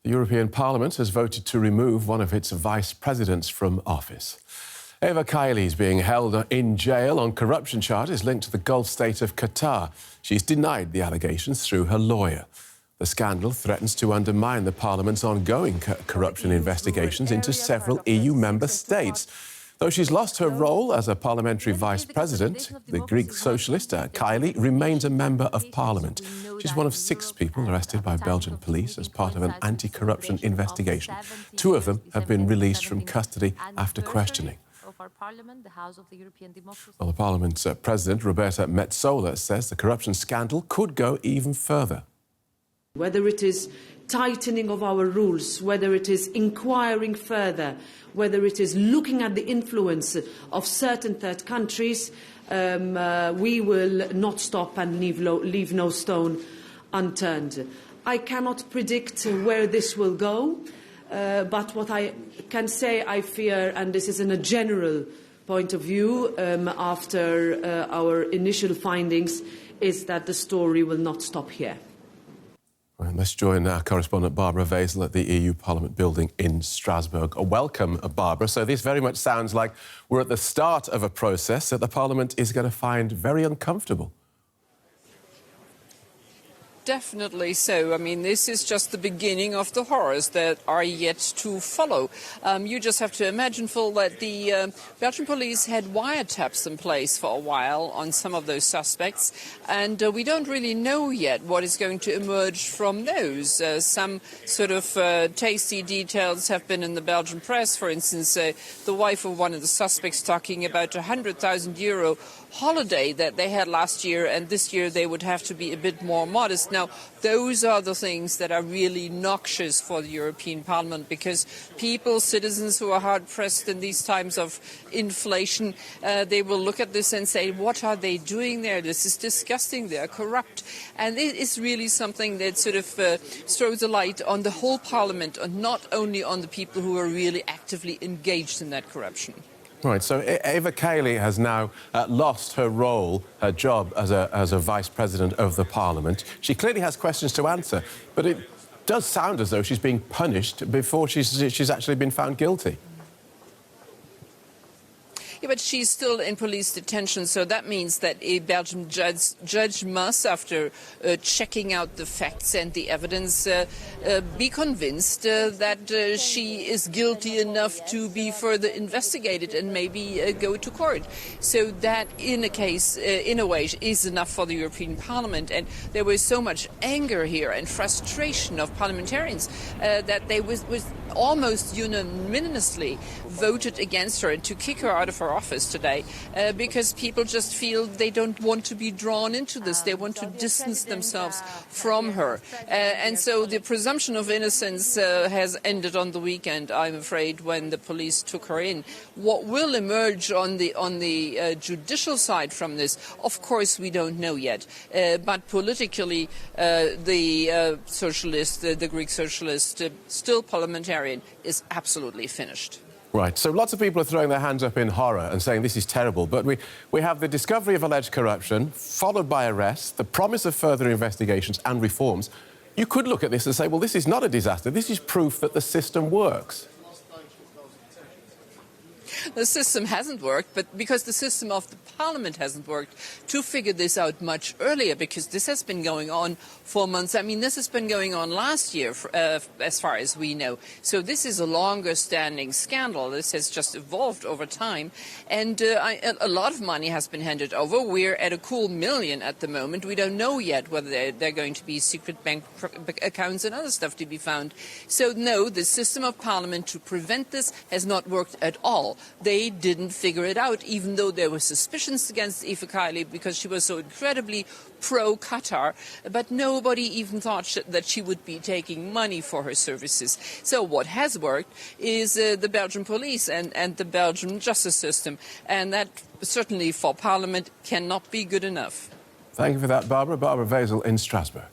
The European Parliament has voted to remove one of its vice presidents from office. Eva Kaili is being held in jail on corruption charges linked to the Gulf state of Qatar. She's denied the allegations through her lawyer. The scandal threatens to undermine the Parliament's ongoing corruption investigations into several EU member states. Though she's lost her role as a parliamentary vice president, the Greek socialist Kaili remains a member of Parliament. She's one of 6 people arrested by Belgian police as part of an anti-corruption investigation. 2 of them have been released from custody after questioning. Well, the Parliament's President, Roberta Metsola, says the corruption scandal could go even further. Whether it is tightening of our rules, whether it is inquiring further, whether it is looking at the influence of certain third countries, we will not stop and leave no stone unturned. I cannot predict where this will go, but what I can say, I fear, and this is in a general point of view after our initial findings, is that the story will not stop here. And let's join our correspondent Barbara Vaisel at the EU Parliament building in Strasbourg. Welcome, Barbara. So this very much sounds like we're at the start of a process that the Parliament is going to find very uncomfortable. Definitely so. I mean, this is just the beginning of the horrors that are yet to follow. You just have to imagine, Phil, that the Belgian police had wiretaps in place for a while on some of those suspects, and we don't really know yet what is going to emerge from those. Some sort of tasty details have been in the Belgian press. For instance, the wife of one of the suspects talking about €100,000 holiday that they had last year, and this year they would have to be a bit more modest. Now, those are the things that are really noxious for the European Parliament, because people, citizens who are hard-pressed in these times of inflation, they will look at this and say, what are they doing there? This is disgusting. They are corrupt. And it is really something that sort of throws a light on the whole Parliament, and not only on the people who are really actively engaged in that corruption. Right, so Eva Kaili has now lost her role, her job as a vice president of the Parliament. She clearly has questions to answer, but it does sound as though she's being punished before she's actually been found guilty. Yeah, but she's still in police detention, so that means that a Belgian judge must, after checking out the facts and the evidence, be convinced that she is guilty enough to be further investigated and maybe go to court. So that, in a way, is enough for the European Parliament. And there was so much anger here and frustration of parliamentarians that they was almost unanimously voted against her and to kick her out of her office today, because people just feel they don't want to be drawn into this. They want to distance themselves from her. And so the presumption of innocence has ended on the weekend, I'm afraid, when the police took her in. What will emerge on the judicial side from this, of course, we don't know yet. But politically, the Greek socialist, still parliamentarian, is absolutely finished. Right, so lots of people are throwing their hands up in horror and saying this is terrible, but we have the discovery of alleged corruption, followed by arrests, the promise of further investigations and reforms. You could look at this and say, well, this is not a disaster, this is proof that the system works. The system hasn't worked, but because the system of the Parliament hasn't worked to figure this out much earlier, because this has been going on for months. I mean, this has been going on last year, as far as we know. So this is a longer-standing scandal. This has just evolved over time, and a lot of money has been handed over. We're at a cool $1 million at the moment. We don't know yet whether they're going to be secret bank accounts and other stuff to be found. So no, the system of Parliament to prevent this has not worked at all. They didn't figure it out, even though there were suspicions against Eva Kaili because she was so incredibly pro-Qatar, but nobody even thought that she would be taking money for her services. So what has worked is the Belgian police and the Belgian justice system, and that certainly for Parliament cannot be good enough. Thank you for that, Barbara. Barbara Vaisel in Strasbourg.